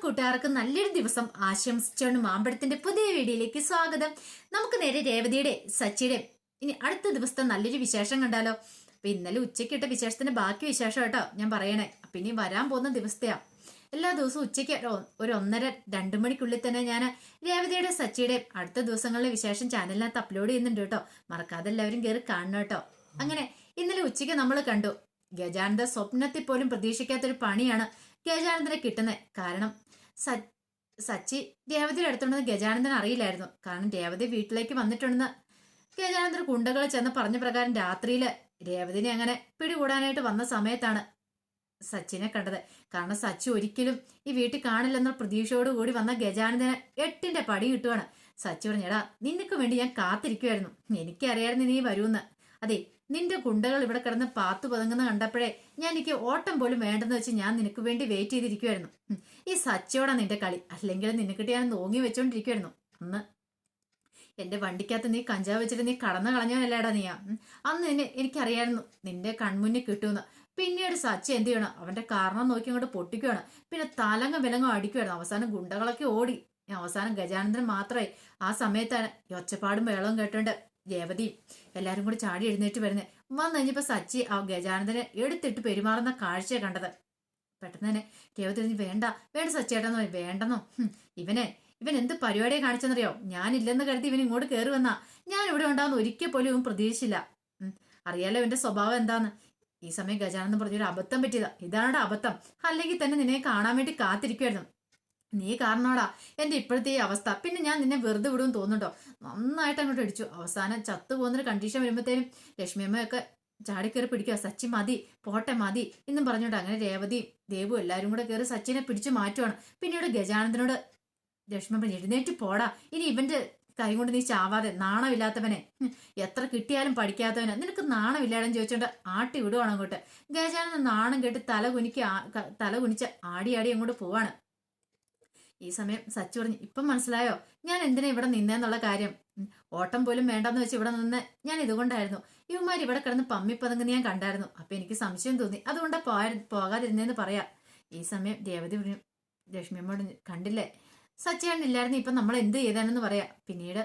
കൂട്ടുകാർക്ക് നല്ലൊരു ദിവസം ആശംസിച്ചുകൊണ്ട് മാമ്പഴത്തിന്റെ പുതിയ വീഡിയോയിലേക്ക് സ്വാഗതം. നമുക്ക് നേരെ രേവതിയുടെ സച്ചിയുടെ ഇനി അടുത്ത ദിവസത്തെ നല്ലൊരു വിശേഷം കണ്ടാലോ. അപ്പൊ ഇന്നലെ ഉച്ചയ്ക്കിട്ട വിശേഷത്തിന്റെ ബാക്കി വിശേഷം കേട്ടോ ഞാൻ പറയണേ. പിന്നെ വരാൻ പോകുന്ന ദിവസത്തെയാ. എല്ലാ ദിവസവും ഉച്ചയ്ക്ക് ഒരു 1:30-2 മണിക്കുള്ളിൽ തന്നെ ഞാൻ രേവതിയുടെ സച്ചിയുടെ അടുത്ത ദിവസങ്ങളിലെ വിശേഷം ചാനലിനകത്ത് അപ്ലോഡ് ചെയ്യുന്നുണ്ട് കേട്ടോ. മറക്കാതെ എല്ലാവരും കയറി കാണണം കേട്ടോ. അങ്ങനെ ഇന്നലെ ഉച്ചയ്ക്ക് നമ്മൾ കണ്ടു, ഗജാനന്ദ സ്വപ്നത്തിൽ പോലും പ്രതീക്ഷിക്കാത്തൊരു പണിയാണ് ഗജാനന്ദനെ കിട്ടുന്നത്. കാരണം സച്ചി രേവതിയുടെ അടുത്തുണ്ടെന്ന് ഗജാനന്ദൻ അറിയില്ലായിരുന്നു. കാരണം രേവതി വീട്ടിലേക്ക് വന്നിട്ടുണ്ടെന്ന് ഗജാനന്ദൻ ഗുണ്ടകൾ ചെന്ന് പറഞ്ഞ പ്രകാരം രാത്രിയില് രേവതിനെ അങ്ങനെ പിടികൂടാനായിട്ട് വന്ന സമയത്താണ് സച്ചിനെ കണ്ടത്. കാരണം സച്ചി ഒരിക്കലും ഈ വീട്ടിൽ കാണില്ലെന്ന പ്രതീക്ഷയോടുകൂടി വന്ന ഗജാനന്ദന് 8ന്റെ പടി കിട്ടുവാണ്. സച്ചി പറഞ്ഞടാ, നിനക്ക് വേണ്ടി ഞാൻ കാത്തിരിക്കുമായിരുന്നു, എനിക്കറിയായിരുന്നു നീ വരുമെന്ന്. അതെ, നിന്റെ ഗുണ്ടകൾ ഇവിടെ കിടന്ന് പാത്തു പതുങ്ങുന്ന കണ്ടപ്പോഴേ എനിക്ക് ഓട്ടം പോലും വേണ്ടെന്ന് വെച്ച് ഞാൻ നിനക്ക് വേണ്ടി വെയിറ്റ് ചെയ്തിരിക്കുമായിരുന്നു. ഈ സച്ചിയോടാ നിന്റെ കളി, അല്ലെങ്കിൽ നിനക്കിട്ട് ഞാൻ നോങ്ങി വെച്ചോണ്ടിരിക്കുമായിരുന്നു. അന്ന് എന്റെ വണ്ടിക്കകത്ത് നീ കഞ്ചാവ് വെച്ചിട്ട് നീ കടന്നു കളഞ്ഞവനല്ലേടാ നീയാ. അന്ന് എനിക്കറിയായിരുന്നു നിന്റെ കൺമുന്നിൽ കിട്ടുമെന്ന്. പിന്നീട് സച്ചി എന്ത് ചെയ്യണം, അവന്റെ കാരണം നോക്കി അങ്ങോട്ട് പൊട്ടിക്കുകയാണ്. പിന്നെ തലങ്ങ വിലങ്ങോ അടിക്കുമായിരുന്നു. അവസാനം ഗുണ്ടകളൊക്കെ ഓടി. അവസാനം ഗജാനന്ദൻ മാത്രമേ ആ സമയത്താണ് ഒച്ചപ്പാടും വേളവും കേട്ടോണ്ട് രേവതിയും എല്ലാരും കൂടി ചാടി എഴുന്നേറ്റ് വരുന്നത്. വന്നു കഴിഞ്ഞപ്പോ സച്ചി ആ ഗജാനന്ദനെ എടുത്തിട്ട് പെരുമാറുന്ന കാഴ്ചയെ കണ്ടത്. പെട്ടെന്ന് തന്നെ രേവതി വേണ്ട സച്ചിയേട്ടെന്ന് പറയും. വേണ്ടെന്നോ, ഇവൻ എന്ത് പരിപാടിയെ കാണിച്ചെന്നറിയോ? ഞാനില്ലെന്ന് കരുതി ഇവൻ ഇങ്ങോട്ട് കയറി വന്നാ ഞാൻ ഇവിടെ ഉണ്ടാവുന്ന ഒരിക്കൽ പോലും ഇവൻ പ്രതീക്ഷിച്ചില്ല. അറിയാലോ ഇവന്റെ സ്വഭാവം എന്താന്ന്. ഈ സമയം ഗജാനന്ദൻ പറഞ്ഞൊരു അബദ്ധം പറ്റിയതാ, ഇതാണ് അബദ്ധം, അല്ലെങ്കിൽ തന്നെ നിന്നെ കാണാൻ വേണ്ടി കാത്തിരിക്കുമായിരുന്നു. നീ കാരണോടാ എന്റെ ഇപ്പോഴത്തെ ഈ അവസ്ഥ. പിന്നെ ഞാൻ നിന്നെ വെറുതെ വിടുമെന്ന് തോന്നുന്നുണ്ടോ? നന്നായിട്ട് അങ്ങോട്ട് അടിച്ചു. അവസാനം ചത്തു പോകുന്നൊരു കണ്ടീഷൻ വരുമ്പോഴത്തേനും ലക്ഷ്മിയമ്മയൊക്കെ ചാടിക്കയറി പിടിക്കുക. സച്ചി മതി, പോട്ടെ മതി എന്നും പറഞ്ഞോണ്ട് അങ്ങനെ രേവതിയും ദേവും എല്ലാരും കൂടെ കയറി സച്ചിനെ പിടിച്ചു മാറ്റുവാണ്. പിന്നീട് ഗജാനന്ദനോട് ലക്ഷ്മിയമ്മ എഴുന്നേറ്റ് പോടാ, ഇനി ഇവന്റെ കൈ കൊണ്ട് നീ ചാവാതെ, നാണമില്ലാത്തവനെ, എത്ര കിട്ടിയാലും പഠിക്കാത്തവനെ, നിനക്ക് നാണമില്ലാടെന്ന് ചോദിച്ചോണ്ട് ആട്ടി വിടുവാണ് അങ്ങോട്ട്. ഗജാനന്ദൻ നാണം കേട്ട് തല കുനിച്ച് ആടി അങ്ങോട്ട് പോവാണ്. ഈ സമയം സച്ചി പറഞ്ഞു, ഇപ്പം മനസ്സിലായോ ഞാൻ എന്തിനാ ഇവിടെ നിന്നേന്നുള്ള കാര്യം? ഓട്ടം പോലും വേണ്ടെന്ന് വെച്ച് ഇവിടെ നിന്ന് ഞാൻ ഇതുകൊണ്ടായിരുന്നു. ഇവന്മാർ ഇവിടെ കിടന്ന് പമ്മിപ്പതങ്ങുന്ന ഞാൻ കണ്ടായിരുന്നു. അപ്പൊ എനിക്ക് സംശയം തോന്നി, അതുകൊണ്ട് പോകാതിരുന്നേന്ന് പറയാ. ഈ സമയം രേവതി പറഞ്ഞു, ലക്ഷ്മിയമ്മോട് കണ്ടില്ലേ സച്ചിയാണില്ലായിരുന്നു, ഇപ്പൊ നമ്മൾ എന്ത് ചെയ്താനെന്ന് പറയാ. പിന്നീട്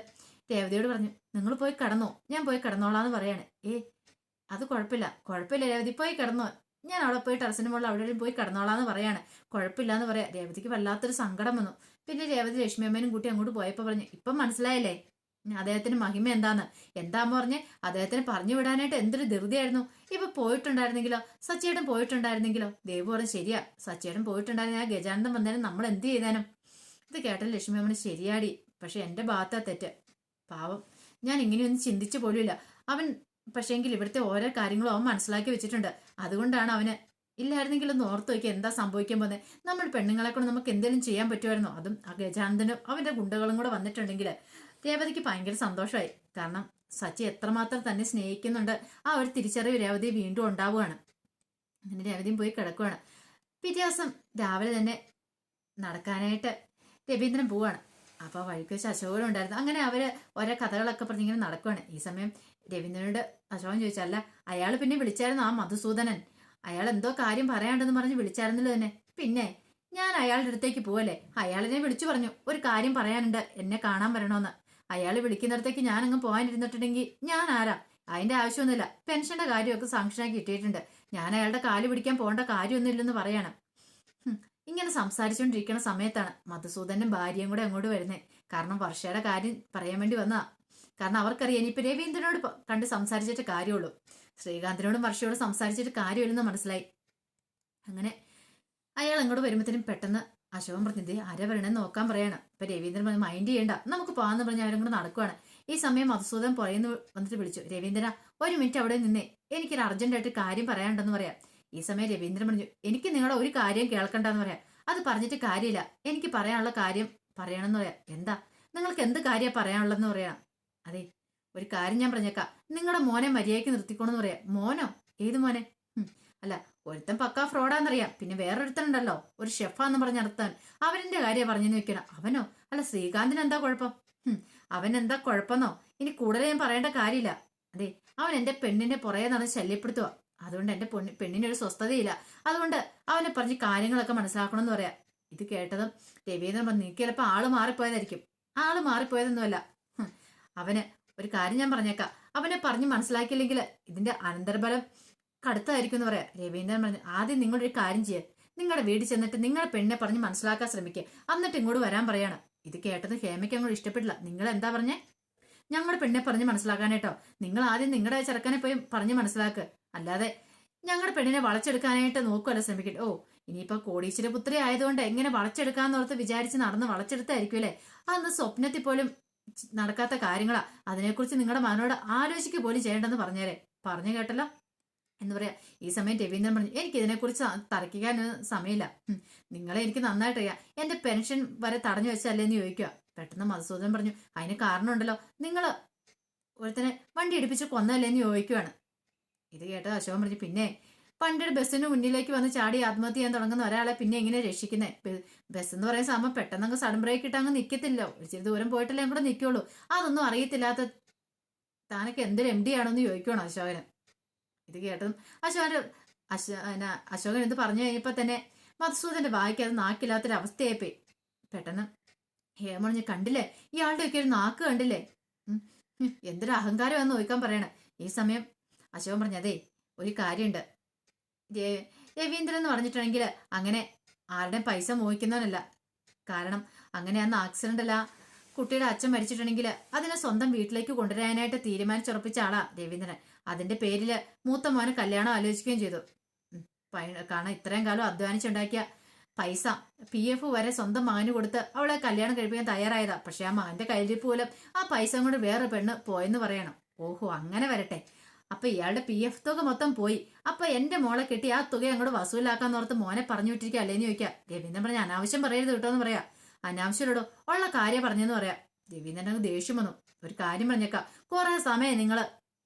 രേവതിയോട് പറഞ്ഞു, നിങ്ങൾ പോയി കിടന്നോ, ഞാൻ പോയി കിടന്നോളാന്ന് പറയാണ്. അത് കുഴപ്പമില്ല രേവതി, പോയി കിടന്നോ, ഞാൻ അവിടെ പോയി ടെറസിന് മുകളിൽ അവിടെ പോയി കിടന്നോളാന്ന് പറയാണ്. കുഴപ്പമില്ലാന്ന് പറയാം. രേവതിക്ക് വല്ലാത്തൊരു സങ്കടം വന്നു. പിന്നെ രേവതി ലക്ഷ്മിയമ്മേനും കൂട്ടി അങ്ങോട്ട് പോയപ്പോ പറഞ്ഞു, ഇപ്പം മനസ്സിലായില്ലേ അദ്ദേഹത്തിന് മഹിമ എന്താന്ന്? എന്താന്ന് പറഞ്ഞ് അദ്ദേഹത്തിന് പറഞ്ഞു വിടാനായിട്ട് എന്തൊരു ധൃതിയായിരുന്നു. ഇപ്പൊ പോയിട്ടുണ്ടായിരുന്നെങ്കിലോ, സച്ചിയേട്ടൻ പോയിട്ടുണ്ടായിരുന്നെങ്കിലോ? ദേവു പറഞ്ഞു, ശരിയാ, സച്ചിയേട്ടൻ പോയിട്ടുണ്ടായിരുന്നെ ആ ഗജാനന്ദൻ വന്നേനും നമ്മൾ എന്ത് ചെയ്താനും. ഇത് കേട്ട ലക്ഷ്മിയമ്മന് ശരിയാടി, പക്ഷെ എന്റെ ഭാഗത്താ തെറ്റ്. പാവം, ഞാൻ ഇങ്ങനെയൊന്നും ചിന്തിച്ചു പോലുമില്ല. അവൻ പക്ഷേങ്കിൽ ഇവിടുത്തെ ഓരോ കാര്യങ്ങളും അവൻ മനസ്സിലാക്കി വെച്ചിട്ടുണ്ട്. അതുകൊണ്ടാണ് അവന്. ഇല്ലായിരുന്നെങ്കിൽ ഒന്ന് ഓർത്ത് വയ്ക്കുക എന്താ സംഭവിക്കാൻ പോകുന്നത്. നമ്മൾ പെണ്ണുങ്ങളെ കൊണ്ട് നമുക്ക് എന്തെങ്കിലും ചെയ്യാൻ പറ്റുമായിരുന്നോ? അതും ആ ഗജാനന്ദനും അവന്റെ ഗുണ്ടകളും കൂടെ വന്നിട്ടുണ്ടെങ്കിൽ രേവതിക്ക് ഭയങ്കര സന്തോഷമായി. കാരണം സച്ചി എത്രമാത്രം തന്നെ സ്നേഹിക്കുന്നുണ്ട് ആ ഒരു തിരിച്ചറിവ് രേവതി വീണ്ടും ഉണ്ടാവുകയാണ്. അങ്ങനെ രേവതിയും പോയി കിടക്കുകയാണ്. പിറ്റേ ദിവസം രാവിലെ തന്നെ നടക്കാനായിട്ട് രവീന്ദ്രൻ പോവാണ്. അപ്പൊ വഴിക്ക് വെച്ച് അശോകനും ഉണ്ടായിരുന്നു. അങ്ങനെ അവര് ഓരോ കഥകളൊക്കെ പറഞ്ഞിങ്ങനെ നടക്കുവാണ്. ഈ സമയം രവീന്ദ്രനോട് അശോകൻ ചോദിച്ചല്ല, അയാൾ പിന്നെ വിളിച്ചായിരുന്നു ആ മധുസൂദനൻ, അയാൾ എന്തോ കാര്യം പറയാണ്ടെന്ന് പറഞ്ഞ് വിളിച്ചായിരുന്നല്ലോ തന്നെ. പിന്നെ ഞാൻ അയാളുടെ അടുത്തേക്ക് പോവല്ലേ, അയാളിനെ വിളിച്ചു പറഞ്ഞു ഒരു കാര്യം പറയാനുണ്ട്, എന്നെ കാണാൻ വരണമെന്ന്. അയാൾ വിളിക്കുന്നിടത്തേക്ക് ഞാൻ അങ്ങ് പോകാനിരുന്നിട്ടുണ്ടെങ്കിൽ ഞാൻ ആരാ? അതിന്റെ ആവശ്യമൊന്നുമില്ല, പെൻഷന്റെ കാര്യമൊക്കെ സാങ്ഷനാക്കി കിട്ടിയിട്ടുണ്ട്, ഞാൻ അയാളുടെ കാല് പിടിക്കാൻ പോകേണ്ട കാര്യമൊന്നുമില്ലെന്ന് പറയാണ്. ഇങ്ങനെ സംസാരിച്ചുകൊണ്ടിരിക്കുന്ന സമയത്താണ് മധുസൂദനും ഭാര്യയും കൂടെ അങ്ങോട്ട് വരുന്നത്. കാരണം വർഷയുടെ കാര്യം പറയാൻ വേണ്ടി വന്നതാ. കാരണം അവർക്കറിയാം ഇനിയിപ്പോ രവീന്ദ്രനോട് കണ്ട് സംസാരിച്ചിട്ട് കാര്യമുള്ളൂ, ശ്രീകാന്തിനോടും വർഷയോടും സംസാരിച്ചിട്ട് കാര്യമില്ലെന്ന് മനസ്സിലായി. അങ്ങനെ അയാൾ അങ്ങോട്ട് വരുമ്പോഴത്തേനും പെട്ടെന്ന് അശോകൻ പറഞ്ഞത് ആരെ വരണമെന്ന് നോക്കാൻ പറയാണ്. ഇപ്പൊ രവീന്ദ്രൻ പറഞ്ഞ് മൈൻഡ് ചെയ്യണ്ട, നമുക്ക് പോകാന്ന് പറഞ്ഞ് അവരും കൂടെ നടക്കുവാണ്. ഈ സമയം മധുസൂദൻ പുറയുന്നു വന്നിട്ട് വിളിച്ചു, രവീന്ദ്ര ഒരു മിനിറ്റ് അവിടെ നിന്നേ, എനിക്കൊരു അർജന്റായിട്ട് കാര്യം പറയാനുണ്ടെന്ന് പറയാം. ഈ സമയം രവീന്ദ്രൻ പറഞ്ഞു, എനിക്ക് നിങ്ങളുടെ ഒരു കാര്യം കേൾക്കണ്ടെന്ന് പറയാം. അത് പറഞ്ഞിട്ട് കാര്യമില്ല, എനിക്ക് പറയാനുള്ള കാര്യം പറയണമെന്ന് പറയാം. എന്താ നിങ്ങൾക്ക് എന്ത് കാര്യം പറയാനുള്ളതെന്ന് പറയാം. അതെ, ഒരു കാര്യം ഞാൻ പറഞ്ഞേക്കാം, നിങ്ങളുടെ മോനെ മര്യാദയ്ക്ക് നിർത്തിക്കോണെന്ന് പറയാം. മോനോ? ഏത് മോനെ? അല്ല, ഒരുത്തൻ പക്കാ ഫ്രോഡാന്നറിയാം, പിന്നെ വേറൊരുത്തനുണ്ടല്ലോ ഒരു ഷെഫാന്ന് പറഞ്ഞ നടത്താൻ, അവന്റെ കാര്യം പറഞ്ഞെന്ന് വെക്കണം. അവനോ? അല്ല, ശ്രീകാന്തിന് എന്താ കുഴപ്പം? അവൻ എന്താ കുഴപ്പമെന്നോ? ഇനി കൂടുതൽ ഞാൻ പറയേണ്ട കാര്യമില്ല. അതെ, അവൻ എന്റെ പെണ്ണിന്റെ പുറകെ നടന്ന് ശല്യപ്പെടുത്തുക. അതുകൊണ്ട് എന്റെ പെണ്ണിനൊരു സ്വസ്ഥതയില്ല. അതുകൊണ്ട് അവനെ പറഞ്ഞ് കാര്യങ്ങളൊക്കെ മനസ്സിലാക്കണമെന്ന് പറയാം. ഇത് കേട്ടതും രവീന്ദ്രൻ പറഞ്ഞു, നീ ചിലപ്പോൾ ആള് മാറിപ്പോയതായിരിക്കും. ആള് മാറിപ്പോയതൊന്നുമല്ല. അവന് ഒരു കാര്യം ഞാൻ പറഞ്ഞേക്കാം, അവനെ പറഞ്ഞ് മനസ്സിലാക്കിയില്ലെങ്കിൽ ഇതിന്റെ അനന്തരഫലം കടുത്തായിരിക്കും എന്ന് പറയാം. രവീന്ദ്രൻ പറഞ്ഞു, ആദ്യം നിങ്ങളൊരു കാര്യം ചെയ്യുക, നിങ്ങളുടെ വീട്ടിൽ ചെന്നിട്ട് നിങ്ങളുടെ പെണ്ണെ പറഞ്ഞ് മനസ്സിലാക്കാൻ ശ്രമിക്കുക, എന്നിട്ട് ഇങ്ങോട്ട് വരാൻ പറയാണ്. ഇത് കേട്ടത് ഹേമയ്ക്ക് അങ്ങോട്ട് ഇഷ്ടപ്പെട്ടില്ല. നിങ്ങൾ എന്താ പറഞ്ഞേ? ഞങ്ങളുടെ പെണ്ണെ പറഞ്ഞ് മനസ്സിലാക്കാനായിട്ടോ? നിങ്ങൾ ആദ്യം നിങ്ങളുടെ ചെറുക്കനെ പോയി പറഞ്ഞ് മനസ്സിലാക്കുക, അല്ലാതെ ഞങ്ങളുടെ പെണ്ണിനെ വളച്ചെടുക്കാനായിട്ട് നോക്കുമല്ല ശ്രമിക്കട്ടെ. ഓ, ഇനിയിപ്പോ കോടീശ്വര പുത്രി ആയതുകൊണ്ട് എങ്ങനെ വളച്ചെടുക്കാന്നോർത്ത് വിചാരിച്ച് നടന്ന് വളച്ചെടുത്തായിരിക്കും അല്ലേ? അതൊന്ന് സ്വപ്നത്തിൽ പോലും നടക്കാത്ത കാര്യങ്ങളാ. അതിനെക്കുറിച്ച് നിങ്ങളുടെ മനോട് ആലോചിക്കുക പോലും ചെയ്യേണ്ടെന്ന് പറഞ്ഞേരെ. പറഞ്ഞു കേട്ടല്ലോ എന്ന് പറയാ. ഈ സമയം രവീന്ദ്രൻ പറഞ്ഞു, എനിക്ക് ഇതിനെക്കുറിച്ച് തർക്കിക്കാൻ സമയമില്ല. നിങ്ങളെ എനിക്ക് നന്നായിട്ട് അറിയാം. എന്റെ പെൻഷൻ വരെ തടഞ്ഞു വെച്ചല്ലേന്ന് ചോദിക്കുക. പെട്ടെന്ന് മധുസൂദൻ പറഞ്ഞു, അതിന് കാരണമുണ്ടല്ലോ, നിങ്ങൾ ഒരുത്തനെ വണ്ടി ഇടിപ്പിച്ച് കൊന്നല്ലേന്ന് ചോദിക്കുവാണ്. ഇത് കേട്ടത് അശോകൻ പറഞ്ഞു, പിന്നെ പണ്ടൊരു ബസ്സിന് മുന്നിലേക്ക് വന്ന് ചാടി ആത്മഹത്യ ചെയ്യാൻ തുടങ്ങുന്ന ഒരാളെ പിന്നെ എങ്ങനെ രക്ഷിക്കുന്നത്? ബസ് എന്ന് പറയുന്ന സമയം പെട്ടെന്ന് സഡൻ ബ്രേക്ക് ഇട്ട് അങ്ങ് നിൽക്കത്തില്ലോ, ഇച്ചിരി ദൂരം പോയിട്ടല്ലേ കൂടെ നിൽക്കുള്ളൂ. അതൊന്നും അറിയത്തില്ലാത്ത താനൊക്കെ എന്തൊരു MD ആണോന്ന് ചോദിക്കുവാണ് അശോകന്. ഇത് കേട്ടതും അശോകൻ ഇത് പറഞ്ഞു കഴിഞ്ഞപ്പോ തന്നെ മധുസൂദന്റെ വായിക്ക് അത് നാക്കില്ലാത്തൊരവസ്ഥയായിപ്പോയി. പെട്ടെന്ന് ഹേമണിഞ്ഞ്, കണ്ടില്ലേ ഇയാളുടെയൊക്കെ ഒരു നാക്ക് കണ്ടില്ലേ, എന്തൊരു അഹങ്കാരമാണെന്ന് ചോദിക്കാൻ പറയണ. ഈ സമയം അശോകൻ പറഞ്ഞു, അതേ ഒരു കാര്യമുണ്ട്, രവീന്ദ്രൻ എന്ന് പറഞ്ഞിട്ടുണ്ടെങ്കിൽ അങ്ങനെ ആരുടെയും പൈസ മോഹിക്കുന്നവനല്ല. കാരണം അങ്ങനെ അന്ന് ആക്സിഡന്റ് അല്ല, കുട്ടിയുടെ അച്ഛൻ മരിച്ചിട്ടുണ്ടെങ്കിൽ അതിനെ സ്വന്തം വീട്ടിലേക്ക് കൊണ്ടുവരാനായിട്ട് തീരുമാനിച്ചുറപ്പിച്ച ആളാ രവീന്ദ്രൻ. അതിന്റെ പേരില് മൂത്ത മോന് കല്യാണം ആലോചിക്കുകയും ചെയ്തു. കാരണം ഇത്രയും കാലം അധ്വാനിച്ചുണ്ടാക്കിയ പൈസ PF വരെ സ്വന്തം മകന് കൊടുത്ത് അവളെ കല്യാണം കഴിപ്പിക്കാൻ തയ്യാറായതാ. പക്ഷെ ആ മകന്റെ കയ്യിരിപ്പ് പോലും ആ പൈസ കൊണ്ട് വേറെ പെണ്ണ് പോയെന്ന് പറയണം. ഓഹോ, അങ്ങനെ വരട്ടെ. അപ്പൊ ഇയാളുടെ PF തുക മൊത്തം പോയി. അപ്പൊ എന്റെ മോളെ കെട്ടി ആ തുക അങ്ങോട്ട് വസൂലാക്കാന്നോർത്ത് മോനെ പറഞ്ഞു വിട്ടിരിക്കുക അല്ലേന്ന് ചോദിക്കാം. രവീന്ദ്രൻ പറഞ്ഞ, അനാവശ്യം പറയരുത് കേട്ടോന്ന് പറയാ. അനാവശ്യരോടോ ഉള്ള കാര്യം പറഞ്ഞെന്ന് പറയാം. രവീന്ദ്രൻ അങ്ങ് ദേഷ്യം വന്നു. ഒരു കാര്യം പറഞ്ഞേക്കാം, കുറെ സമയം നിങ്ങള്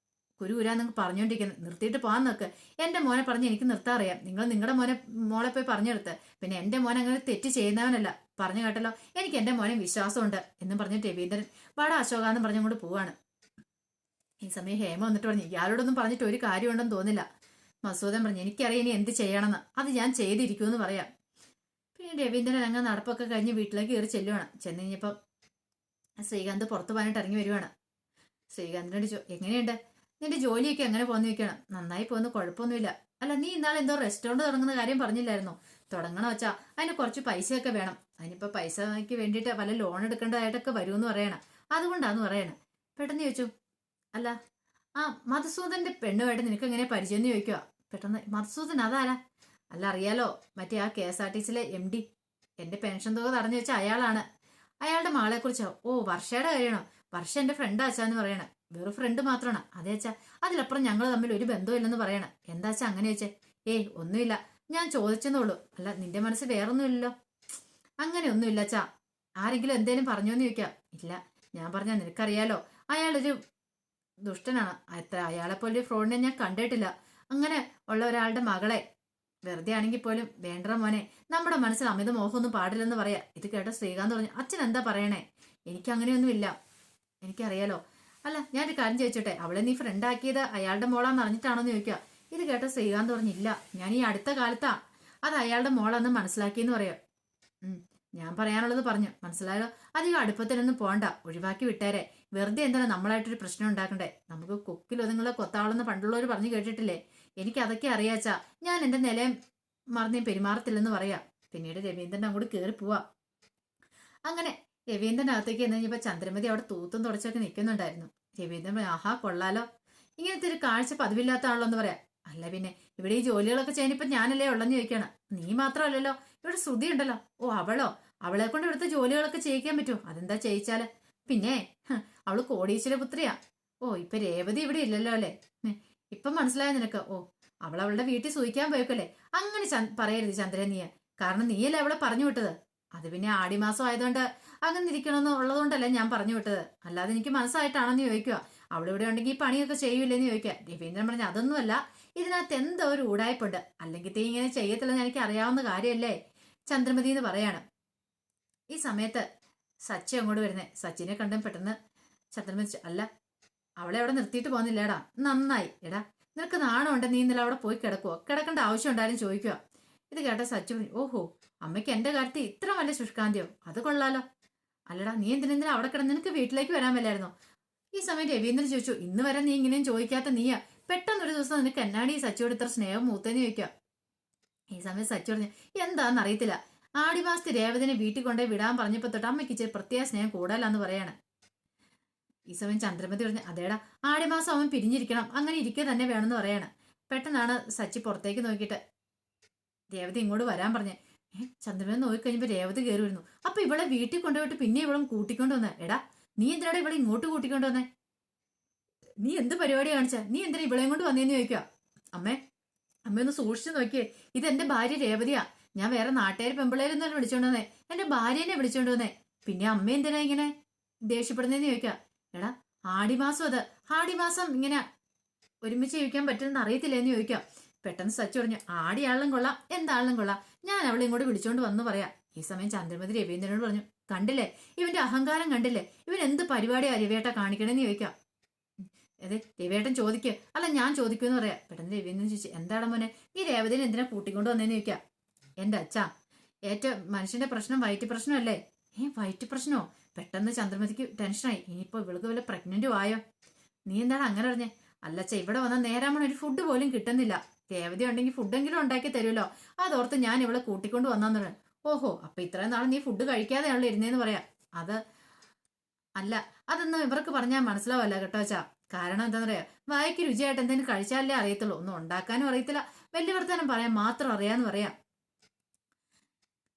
കുരുകുരാ നിങ്ങൾ പറഞ്ഞുകൊണ്ടിരിക്കുന്നത്, നിർത്തിയിട്ട് പോകാൻ നോക്ക്. എന്റെ മോനെ പറഞ്ഞ് എനിക്ക് നിർത്താൻ അറിയാം. നിങ്ങൾ നിങ്ങളുടെ മോളെ പോയി പറഞ്ഞെടുത്ത്. പിന്നെ എന്റെ മോൻ അങ്ങനെ തെറ്റ് ചെയ്യുന്നവനല്ല. പറഞ്ഞു കേട്ടല്ലോ, എനിക്ക് എന്റെ മോനെ വിശ്വാസമുണ്ട് എന്നും പറഞ്ഞ് രവീന്ദ്രൻ വാടാ അശോകാന്നും പറഞ്ഞുകൊണ്ട് പോവാണ്. ഈ സമയം ഹേമ വന്നിട്ട് പറഞ്ഞു, ഇയാളോടൊന്നും പറഞ്ഞിട്ട് ഒരു കാര്യമുണ്ടെന്ന് തോന്നില്ല. മസൂദൻ പറഞ്ഞു, എനിക്കറിയാം ഇനി എന്ത് ചെയ്യണമെന്ന്, അത് ഞാൻ ചെയ്തിരിക്കുമെന്ന് പറയാം. പിന്നെ രവീന്ദ്രൻ അങ്ങ് നടപ്പൊക്കെ കഴിഞ്ഞ് വീട്ടിലേക്ക് കയറി ചെല്ലുവാണ്. ചെന്ന് കഴിഞ്ഞപ്പം ശ്രീകാന്ത് പുറത്തു പോകാനായിട്ട് ഇറങ്ങി വരുവാണ്. ശ്രീകാന്തിനോട് എങ്ങനെയുണ്ട് നിന്റെ ജോലിയൊക്കെ എങ്ങനെ പോന്ന് വെക്കണം? നന്നായി പോകുന്നു, കുഴപ്പമൊന്നുമില്ല. അല്ല, നീ ഇന്നാളെ എന്തോ റെസ്റ്റോറന്റ് തുടങ്ങുന്ന കാര്യം പറഞ്ഞില്ലായിരുന്നോ? തുടങ്ങണ വെച്ചാ അതിന് കുറച്ച് പൈസയൊക്കെ വേണം. അതിനിപ്പോ പൈസക്ക് വേണ്ടിയിട്ട് വല്ല ലോൺ എടുക്കേണ്ടതായിട്ടൊക്കെ വരുമെന്ന് പറയണം. അതുകൊണ്ടാന്ന് പറയണം. പെട്ടെന്ന് ചോദിച്ചു, അല്ല ആ മധുസൂദന്റെ പെണ്ണുമായിട്ട് നിനക്ക് എങ്ങനെ പരിചയം എന്ന് ചോദിക്കുക. പെട്ടെന്ന് മധുസൂദൻ അതാരാ? അല്ല, അറിയാലോ, മറ്റേ ആ KSRTCയിലെ MD. എന്റെ പെൻഷൻ തുക തടഞ്ഞു വെച്ച അയാളാണ്. അയാളുടെ മകളെ കുറിച്ചോ? ഓ, വർഷയുടെ കാര്യമാണോ? വർഷ എന്റെ ഫ്രണ്ട് അച്ഛാന്ന് പറയണ. വെറും ഫ്രണ്ട് മാത്രമാണ് അതേ അച്ഛാ, അതിലപ്പുറം ഞങ്ങൾ തമ്മിൽ ഒരു ബന്ധമില്ലെന്ന് പറയണ. എന്താ അച്ഛാ അങ്ങനെ വെച്ചേ? ഏയ് ഒന്നുമില്ല, ഞാൻ ചോദിച്ചെന്നുള്ളൂ. അല്ല, നിന്റെ മനസ്സ് വേറൊന്നുമില്ലല്ലോ? അങ്ങനെ ഒന്നുമില്ല അച്ഛാ. ആരെങ്കിലും എന്തേലും പറഞ്ഞോന്ന് ചോദിക്കാം. ഇല്ല, ഞാൻ പറഞ്ഞാ നിനക്കറിയാലോ, അയാളൊരു ദുഷ്ടനാണ്. അയാളെപ്പോലെ ഫ്രോഡിനെ ഞാൻ കണ്ടിട്ടില്ല. അങ്ങനെ ഉള്ള ഒരാളുടെ മകളെ വെറുതെ ആണെങ്കിൽ പോലും വേണ്ട മോനെ, നമ്മുടെ മനസ്സിൽ അമിത മോഹമൊന്നും പാടില്ലെന്ന് പറയാ. ഇത് കേട്ട ശ്രീകാന്ത് പറഞ്ഞു, അച്ഛൻ എന്താ പറയണേ? എനിക്ക് അങ്ങനെയൊന്നുമില്ല, എനിക്കറിയാലോ. അല്ല, ഞാനൊരു കാര്യം ചോദിച്ചോട്ടെ, അവളെ നീ ഫ്രണ്ട് ആക്കിയത് അയാളുടെ മോളാന്ന് അറിഞ്ഞിട്ടാണോന്ന് ചോദിക്കുക. ഇത് കേട്ട ശ്രീകാന്ത് പറഞ്ഞില്ല, ഞാൻ ഈ അടുത്ത കാലത്താ അത് അയാളുടെ മോളാന്ന് മനസ്സിലാക്കിയെന്ന് പറയാം. ഞാൻ പറയാനുള്ളത് പറഞ്ഞു, മനസ്സിലായോ? അധികം അടുപ്പത്തിനൊന്നും പോണ്ട, ഒഴിവാക്കി വിട്ടേരെ. വെറുതെ എന്താണ് നമ്മളായിട്ടൊരു പ്രശ്നം ഉണ്ടാക്കണ്ടേ? നമുക്ക് കൊക്കിൽ ഒതുങ്ങളെ കൊത്താവളെന്ന് പണ്ടുള്ളവർ പറഞ്ഞു കേട്ടിട്ടില്ലേ? എനിക്ക് അതൊക്കെ അറിയാച്ചാ. ഞാൻ എന്റെ നിലയം മറന്നേ പെരുമാറത്തില്ലെന്ന് പറയാ. പിന്നീട് രവീന്ദ്രൻ അങ്ങോട്ട് കയറി പോവാ. അങ്ങനെ രവീന്ദ്രന്റെ അകത്തേക്ക് എന്ന് കഴിഞ്ഞപ്പോ ചന്ദ്രമതി അവിടെ തൂത്തും തുടച്ചൊക്കെ നിൽക്കുന്നുണ്ടായിരുന്നു. രവീന്ദ്രൻ ആഹാ കൊള്ളാലോ, ഇങ്ങനത്തെ ഒരു കാഴ്ച പതിവില്ലാത്ത ആണല്ലോ എന്ന് പറയാം. അല്ല പിന്നെ ഇവിടെ ഈ ജോലികളൊക്കെ ചെയ്യാനിപ്പോ ഞാനല്ലേ ഉള്ളെന്ന് ചോദിക്കാണ്. നീ മാത്രമല്ലല്ലോ, ഇവിടെ ശ്രുതി ഉണ്ടല്ലോ. ഓ, അവളെ കൊണ്ട് ഇവിടുത്തെ ജോലികളൊക്കെ ചെയ്യിക്കാൻ പറ്റുമോ? അതെന്താ ചെയ്യിച്ചാല്? പിന്നെ അവള് കോടീശ്വര പുത്രിയാ. ഓ, ഇപ്പൊ രേവതി ഇവിടെ ഇല്ലല്ലോ അല്ലേ? ഇപ്പം മനസ്സിലായോ നിനക്ക്? ഓ, അവളുടെ വീട്ടിൽ സൂഹിക്കാൻ പോയക്കല്ലേ? അങ്ങനെ പറയരുത് ചന്ദ്രൻ നീ, കാരണം നീയല്ലേ അവളെ പറഞ്ഞു വിട്ടത്. അത് പിന്നെ ആടിമാസം ആയതുകൊണ്ട് അങ്ങനെ ഇരിക്കണമെന്ന് ഉള്ളതുകൊണ്ടല്ല ഞാൻ പറഞ്ഞു വിട്ടത്, അല്ലാതെ എനിക്ക് മനസ്സായിട്ടാണെന്ന് ചോദിക്കുക. അവളിവിടെ ഉണ്ടെങ്കിൽ ഈ പണിയൊക്കെ ചെയ്യൂലെന്ന് ചോദിക്കുക. രവീന്ദ്രൻ പറഞ്ഞ, അതൊന്നുമല്ല, ഇതിനകത്ത് എന്തോ ഒരു ഊടായ്പുണ്ട്, അല്ലെങ്കിൽ തീ ഇങ്ങനെ ചെയ്യത്തില്ലെന്ന് എനിക്ക് അറിയാവുന്ന കാര്യമല്ലേ ചന്ദ്രമതി എന്ന് പറയാണ്. ഈ സമയത്ത് സച്ചി അങ്ങോട്ട് വരുന്നേ. സച്ചിനെ കണ്ടും പെട്ടെന്ന് ചന്ദ്രമതി, അല്ല അവളെ അവിടെ നിർത്തിയിട്ട് പോകുന്നില്ലേടാ? നന്നായി. എടാ, നിനക്ക് നാണമുണ്ട്, നീ ഇന്നലെ അവിടെ പോയി കിടക്കുവോ? കിടക്കേണ്ട ആവശ്യം ഉണ്ടായാലും ചോദിക്കുക. ഇത് കേട്ട സച്ചു പറഞ്ഞു, ഓഹോ അമ്മയ്ക്ക് എന്റെ കാര്യത്തിൽ ഇത്ര വലിയ ശുഷ്കാന്തിയോ, അത് കൊള്ളാലോ. അല്ലടാ നീ എന്തിനാ അവിടെ കിടന്ന്, നിനക്ക് വീട്ടിലേക്ക് വരാൻ വല്ലായിരുന്നോ? ഈ സമയം രവീന്ദ്രൻ ചോദിച്ചു, ഇന്ന് വരെ നീ ഇങ്ങനെയും ചോദിക്കാത്ത നീയാ, പെട്ടെന്ന് ഒരു ദിവസം നിനക്ക് എന്നാണ് ഈ സച്ചിയോട് ഇത്ര സ്നേഹം മൂത്തേന്ന് ചോദിക്കാം. ഈ സമയം സച്ചു പറഞ്ഞു, എന്താന്ന് അറിയത്തില്ല, ആടിമാസത്തെ രേവതിനെ വീട്ടിൽ കൊണ്ടുപോയി വിടാൻ പറഞ്ഞപ്പോ തൊട്ട് അമ്മയ്ക്ക് ഇച്ചിരി പ്രത്യേക സ്നേഹം കൂടാലാന്ന് പറയാണ്. ഈ സമയം ചന്ദ്രമതി പറഞ്ഞു, അതേടാ ആടിമാസം അവൻ പിരിഞ്ഞിരിക്കണം, അങ്ങനെ ഇരിക്കുക തന്നെ വേണമെന്ന് പറയാണ്. പെട്ടെന്നാണ് സച്ചി പുറത്തേക്ക് നോക്കിയിട്ട് രേവതി ഇങ്ങോട്ട് വരാൻ പറഞ്ഞേ. ചന്ദ്രമതി നോക്കിക്കഴിഞ്ഞപ്പോ രേവതി കയറി വരുന്നു. അപ്പൊ ഇവളെ വീട്ടിൽ കൊണ്ടുപോയിട്ട് പിന്നെ ഇവളും കൂട്ടിക്കൊണ്ട് വന്നേ. എടാ നീ എന്തിനാടാ ഇവിടെ ഇങ്ങോട്ട് കൂട്ടിക്കൊണ്ട് വന്നേ? നീ എന്ത് പരിപാടി കാണിച്ച, നീ എന്തിനാ ഇവളെയും കൊണ്ട് വന്നേന്ന് ചോദിക്കുക. അമ്മേ അമ്മയൊന്ന് സൂക്ഷിച്ചു നോക്കിയേ, ഇത് എന്റെ ഭാര്യ രേവതിയാ, ഞാൻ വേറെ നാട്ടുകാർ പെമ്പിളേരൊന്നും വിളിച്ചോണ്ട് വന്നേ, എന്റെ ഭാര്യനെ വിളിച്ചോണ്ട് വന്നേ. പിന്നെ അമ്മ എന്തിനാ ഇങ്ങനെ ദേഷ്യപ്പെടുന്നേന്ന് ചോദിക്കുക. എടാ ആടിമാസം അത്, ആടിമാസം ഇങ്ങനെ ഒരുമിച്ച് ജീവിക്കാൻ പറ്റുമെന്ന് അറിയത്തില്ലേന്ന് ചോദിക്കാം. പെട്ടെന്ന് സച്ചു പറഞ്ഞു, ആടിയാളും കൊള്ളാം എന്താളും കൊള്ളാം, ഞാൻ അവളെ ഇങ്ങോട്ട് വിളിച്ചോണ്ട് വന്നു പറയാം. ഈ സമയം ചന്ദ്രമതി രവീന്ദ്രനോട് പറഞ്ഞു, കണ്ടില്ലേ ഇവന്റെ അഹങ്കാരം കണ്ടില്ലേ, ഇവൻ എന്ത് പരിപാടിയാ രവിയേട്ട കാണിക്കണേന്ന് ചോദിക്കാം. അതെ രവിയേട്ടൻ ചോദിക്കുക, അല്ല ഞാൻ ചോദിക്കുമെന്ന് പറയാം. പെട്ടെന്ന് രവീന്ദ്രൻ ചോദിച്ചു, എന്താണ് മോനെ നീ രേവതിനെ എന്തിനാ കൂട്ടിക്കൊണ്ട് വന്നേന്ന് ചോദിക്കാം. എന്റെ അച്ഛാ, ഏറ്റവും മനുഷ്യന്റെ പ്രശ്നം വയറ്റ് പ്രശ്നമല്ലേ. വയറ്റ് പ്രശ്നമോ? പെട്ടെന്ന് ചന്ദ്രമതിക്ക് ടെൻഷനായി, ഇനിയിപ്പോ ഇവൾക്ക് വല്ല പ്രഗ്നന്റും ആയോ? നീ എന്താണ് അങ്ങനെ പറഞ്ഞേ? അല്ലച്ച ഇവിടെ വന്നാൽ നേരാമണം ഒരു ഫുഡ് പോലും കിട്ടുന്നില്ല, രേവതി ഉണ്ടെങ്കിൽ ഫുഡെങ്കിലും ഉണ്ടാക്കി തരുമല്ലോ, അതോർത്ത് ഞാൻ ഇവളെ കൂട്ടിക്കൊണ്ട് വന്നാന്ന് പറഞ്ഞു. ഓഹോ അപ്പൊ ഇത്രയും നാൾ നീ ഫുഡ് കഴിക്കാതെയാണല്ലോ ഇരുന്നേന്ന് പറയാം. അത് അല്ല, അതൊന്നും ഇവർക്ക് പറഞ്ഞാൽ മനസ്സിലാവല്ല കേട്ടോ അച്ഛാ. കാരണം എന്താ പറയാ, വായിക്ക് രുചിയായിട്ട് എന്തെങ്കിലും കഴിച്ചാലേ അറിയത്തുള്ളൂ, ഒന്നും ഉണ്ടാക്കാനും അറിയത്തില്ല, വലിയ വർത്താനം പറയാൻ മാത്രം അറിയാന്ന് പറയാം.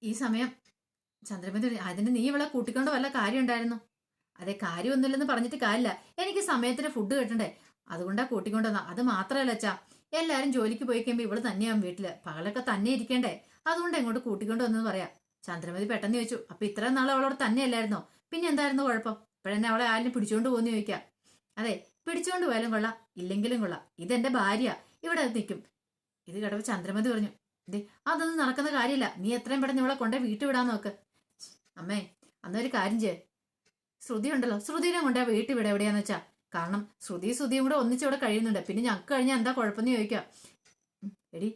ഈ സമയം ചന്ദ്രമതി, അതിന് നീ ഇവളെ കൂട്ടിക്കൊണ്ട് വല്ല കാര്യം ഉണ്ടായിരുന്നു? അതെ കാര്യമൊന്നുമില്ലെന്ന് പറഞ്ഞിട്ട് കാര്യമില്ല, എനിക്ക് സമയത്തിന് ഫുഡ് കിട്ടണ്ടേ, അതുകൊണ്ടാ കൂട്ടിക്കൊണ്ടുവന്ന. അത് മാത്രമല്ല അച്ഛാ, എല്ലാരും ജോലിക്ക് പോയി കഴിയുമ്പോൾ ഇവള് തന്നെയാവും വീട്ടില്, പകലൊക്കെ തന്നെ ഇരിക്കണ്ടേ, അതുകൊണ്ട് എങ്ങോട്ട് കൂട്ടിക്കൊണ്ട് വന്നെന്ന് പറയാം. ചന്ദ്രമതി പെട്ടെന്ന് ചോദിച്ചു, അപ്പൊ ഇത്രയും നാൾ അവളോട് തന്നെയല്ലായിരുന്നോ, പിന്നെ എന്തായിരുന്നു കുഴപ്പം, ഇപ്പോഴെന്നെ അവളെ ആരും പിടിച്ചോണ്ട് പോകുന്നു ചോദിക്കാം. അതെ പിടിച്ചോണ്ട് പോയാലും കൊള്ളാം ഇല്ലെങ്കിലും കൊള്ളാം, ഇതെന്റെ ഭാര്യ, ഇവിടെ നിൽക്കും. ഇത് കേട്ടപ്പോ ചന്ദ്രമതി പറഞ്ഞു, ദേ അതൊന്നും നടക്കുന്ന കാര്യമില്ല, നീ എത്രയും പെട്ടെന്ന് ഇവളെ കൊണ്ടേ വീട്ടിൽ വിടാൻ നോക്ക്. അമ്മേ അന്നൊരു കാര്യം ചെയ്യേ, ശ്രുതി ഉണ്ടല്ലോ, ശ്രുതിനെ കൊണ്ടേ വീട്ടിൽ വിട എവിടെയാന്ന് വെച്ചാ, കാരണം ശ്രുതിയും കൂടെ ഒന്നിച്ചിവിടെ കഴിയുന്നുണ്ട്, പിന്നെ ഞങ്ങൾക്ക് കഴിഞ്ഞാൽ എന്താ കുഴപ്പമെന്ന് ചോദിക്കാം. എടി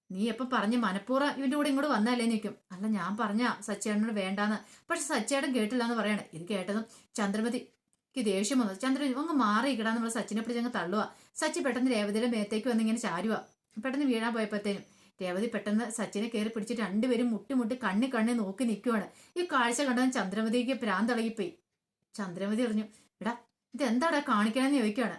നീ എപ്പം പറഞ്ഞ് മനഃപൂർവ്വം ഇവന്റെ കൂടെ ഇങ്ങോട്ട് വന്നല്ലേന്ന് ചോദിക്കും. അല്ല ഞാൻ പറഞ്ഞ സച്ചേട്ടനോട് വേണ്ടാന്ന്, പക്ഷെ സച്ചേട്ടൻ കേട്ടില്ല എന്ന് പറയാണ്. ഇത് കേട്ടതും ചന്ദ്രമതിക്ക് ദേഷ്യം വന്നു. ചന്ദ്രമതി അങ്ങ് മാറിയിക്കിടാന്ന് നമ്മൾ സച്ചിനെ പിടിച്ച് അങ്ങ് തള്ളുക. സച്ചി പെട്ടെന്ന് രേവതിയുടെ മേത്തേക്ക് വന്ന് ഇങ്ങനെ ചാരുക. പെട്ടെന്ന് വീഴാൻ പോയപ്പോഴത്തേനും രേവതി പെട്ടെന്ന് സച്ചിനെ കയറി പിടിച്ചിട്ട് രണ്ടുപേരും മുട്ടി കണ്ണി നോക്കി നിൽക്കുവാണ്. ഈ കാഴ്ച കണ്ടതും ചന്ദ്രമതിക്ക് ഭ്രാന്തളകിപ്പോയി. ചന്ദ്രമതി പറഞ്ഞു, എടാ ഇതെന്താടാ കാണിക്കണമെന്ന് ചോദിക്കുകയാണ്.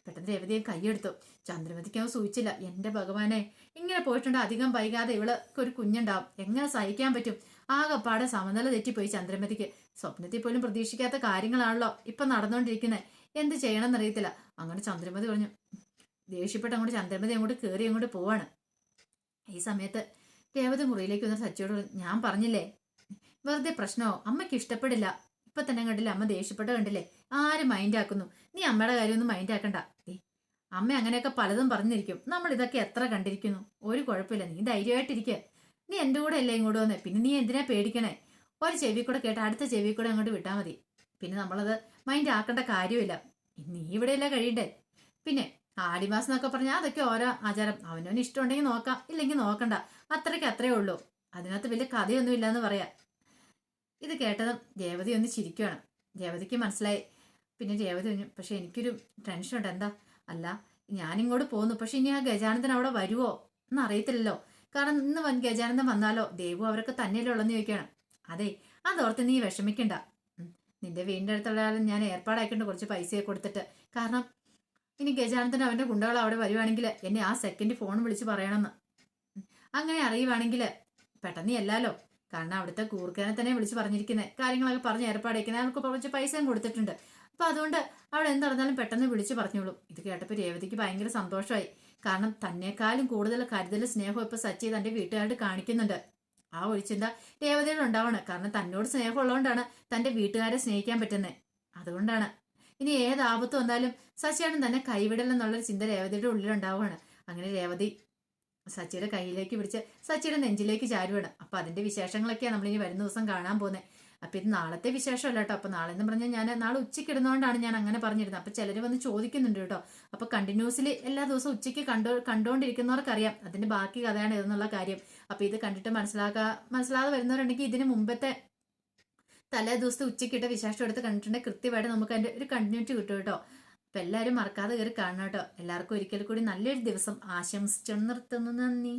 പെട്ടെന്ന് രേവതിയെ കൈയെടുത്തു. ചന്ദ്രമതിക്ക് അവൻ സൂചിച്ചില്ല, എന്റെ ഭഗവാനെ ഇങ്ങനെ പോയിട്ടുണ്ട്, അധികം വൈകാതെ ഇവൾക്ക് ഒരു കുഞ്ഞുണ്ടാവും, എങ്ങനെ സഹിക്കാൻ പറ്റും. ആകെപ്പാടെ സമനില തെറ്റിപ്പോയി ചന്ദ്രമതിക്ക്. സ്വപ്നത്തിൽ പോലും പ്രതീക്ഷിക്കാത്ത കാര്യങ്ങളാണല്ലോ ഇപ്പൊ നടന്നുകൊണ്ടിരിക്കുന്നത്, എന്ത് ചെയ്യണം എന്നറിയത്തില്ല. അങ്ങനെ ചന്ദ്രമതി പറഞ്ഞു, ദേഷ്യപ്പെട്ട് അങ്ങോട്ട് ചന്ദ്രമതി അങ്ങോട്ട് കയറി അങ്ങോട്ട് പോവാണ്. ഈ സമയത്ത് രേവതി മുറിയിലേക്ക് വന്ന സച്ചിയോട് പറഞ്ഞു, ഞാൻ പറഞ്ഞില്ലേ വെറുതെ പ്രശ്നമോ, അമ്മയ്ക്ക് ഇഷ്ടപ്പെടില്ല, ഇപ്പൊ തന്നെ കണ്ടില്ലേ അമ്മ ദേഷ്യപ്പെട്ട കണ്ടില്ലേ, ആരും മൈൻഡ് ആക്കുന്നു, നീ അമ്മയുടെ കാര്യമൊന്നും മൈൻഡ് ആക്കണ്ട. അമ്മ അങ്ങനെയൊക്കെ പലതും പറഞ്ഞിരിക്കും, നമ്മൾ ഇതൊക്കെ എത്ര കണ്ടിരിക്കുന്നു, ഒരു കുഴപ്പമില്ല, നീ ധൈര്യമായിട്ടിരിക്കുക, നീ എൻ്റെ കൂടെ അല്ലേ ഇങ്ങോട്ട് വന്നേ, പിന്നെ നീ എന്തിനാ പേടിക്കണേ, ഒരു ചെവി കൂടെ കേട്ട് അടുത്ത ചെവി കൂടെ അങ്ങോട്ട് വിട്ടാൽ മതി, പിന്നെ നമ്മളത് മൈൻഡ് ആക്കേണ്ട കാര്യമില്ല, നീ ഇവിടെയല്ല കഴിയണ്ടേ. പിന്നെ ആടിമാസം എന്നൊക്കെ പറഞ്ഞാൽ അതൊക്കെ ഓരോ ആചാരം, അവനവന് ഇഷ്ടമുണ്ടെങ്കിൽ നോക്കാം, ഇല്ലെങ്കിൽ നോക്കണ്ട, അത്രേ ഉള്ളൂ, അതിനകത്ത് വലിയ കഥയൊന്നും ഇല്ലാന്ന് പറയാം. ഇത് കേട്ടതും രേവതി ഒന്ന് ചിരിക്കുകയാണ്. രേവതിക്ക് മനസ്സിലായി. പിന്നെ രേവതി പറഞ്ഞു, പക്ഷെ എനിക്കൊരു ടെൻഷൻ ഉണ്ട്. എന്താ? അല്ല ഞാനിങ്ങോട്ട് പോന്നു, പക്ഷെ ഇനി ആ ഗജാനന്ദൻ അവിടെ വരുവോ എന്ന് അറിയത്തില്ലല്ലോ, കാരണം ഇന്ന് ഗജാനന്ദൻ വന്നാലോ ദേവു അവരൊക്കെ തന്നെയല്ലേ ഉള്ളെന്ന് ചോദിക്കുകയാണ്. അതെ അതോർത്ത് നീ വിഷമിക്കണ്ട, നിന്റെ വീടിൻ്റെ അടുത്തുള്ള ഞാൻ ഏർപ്പാടാക്കിയിട്ട് കുറച്ച് പൈസയൊക്കെ കൊടുത്തിട്ട്, കാരണം ഇനി ഗജാനന്ദൻ അവന്റെ ഗുണ്ടകൾ അവിടെ വരുവാണെങ്കിൽ എന്നെ ആ സെക്കൻഡ് ഫോൺ വിളിച്ച് പറയണമെന്ന്, അങ്ങനെ അറിയുവാണെങ്കിൽ പെട്ടെന്ന് അല്ലല്ലോ, കാരണം അവിടുത്തെ കൂർക്കനെ തന്നെ വിളിച്ച് പറഞ്ഞിരിക്കുന്നത്, കാര്യങ്ങളൊക്കെ പറഞ്ഞ് ഏർപ്പാടേക്കുന്നത്, അവർക്ക് കുറച്ച് പൈസയും കൊടുത്തിട്ടുണ്ട്, അപ്പൊ അതുകൊണ്ട് അവിടെ എന്ത് നടന്നാലും പെട്ടെന്ന് വിളിച്ച് പറഞ്ഞോളൂ. ഇത് കേട്ടപ്പോൾ രേവതിക്ക് ഭയങ്കര സന്തോഷമായി, കാരണം തന്നെക്കാളും കൂടുതൽ കരുതൽ സ്നേഹം ഇപ്പൊ സച്ചി തന്റെ വീട്ടുകാരോട് കാണിക്കുന്നുണ്ട്. ആ ഒരു ചിന്ത രേവതിയോട് ഉണ്ടാവണം, കാരണം തന്നോട് സ്നേഹം ഉള്ളതുകൊണ്ടാണ് തന്റെ വീട്ടുകാരെ സ്നേഹിക്കാൻ പറ്റുന്നത്. അതുകൊണ്ടാണ് ഇനി ഏത് ആപത്ത് വന്നാലും സച്ചിയാണ് തന്നെ കൈവിടലെന്നുള്ളൊരു ചിന്ത രേവതിയുടെ ഉള്ളിലുണ്ടാവുകയാണ്. അങ്ങനെ രേവതി സച്ചിയുടെ കയ്യിലേക്ക് പിടിച്ച് സച്ചിയുടെ നെഞ്ചിലേക്ക് ചാരുവാണ്. അപ്പൊ അതിന്റെ വിശേഷങ്ങളൊക്കെയാണ് നമ്മളിനി വരുന്ന ദിവസം കാണാൻ പോകുന്നത്. അപ്പൊ ഇത് നാളത്തെ വിശേഷമല്ല കേട്ടോ. അപ്പൊ നാളെ എന്ന് പറഞ്ഞാൽ ഞാൻ നാളെ ഉച്ചയ്ക്ക് ഇടുന്നതുകൊണ്ടാണ് ഞാൻ അങ്ങനെ പറഞ്ഞിരുന്നത്. അപ്പൊ ചിലര് വന്ന് ചോദിക്കുന്നുണ്ട് കേട്ടോ. അപ്പൊ കണ്ടിന്യൂസ്ലി എല്ലാ ദിവസവും ഉച്ചയ്ക്ക് കണ്ടുകൊണ്ടിരിക്കുന്നവർക്കറിയാം അതിന്റെ ബാക്കി കഥയാണ് ഇതെന്നുള്ള കാര്യം. അപ്പൊ ഇത് കണ്ടിട്ട് മനസ്സിലാതെ വരുന്നവരുണ്ടെങ്കിൽ ഇതിന് മുമ്പത്തെ തലേ ദിവസത്തെ ഉച്ചക്കിട്ട വിശേഷം എടുത്ത് കണ്ടിട്ടുണ്ടെങ്കിൽ കൃത്യമായിട്ട് നമുക്ക് അതിന്റെ ഒരു കണ്ടിന്യൂറ്റി കിട്ടും കേട്ടോ. അപ്പൊ എല്ലാവരും മറക്കാതെ കയറി കാണണം കേട്ടോ. എല്ലാവർക്കും ഒരിക്കൽ കൂടി നല്ലൊരു ദിവസം ആശംസിച്ചു നിർത്തുന്നു. നന്ദി.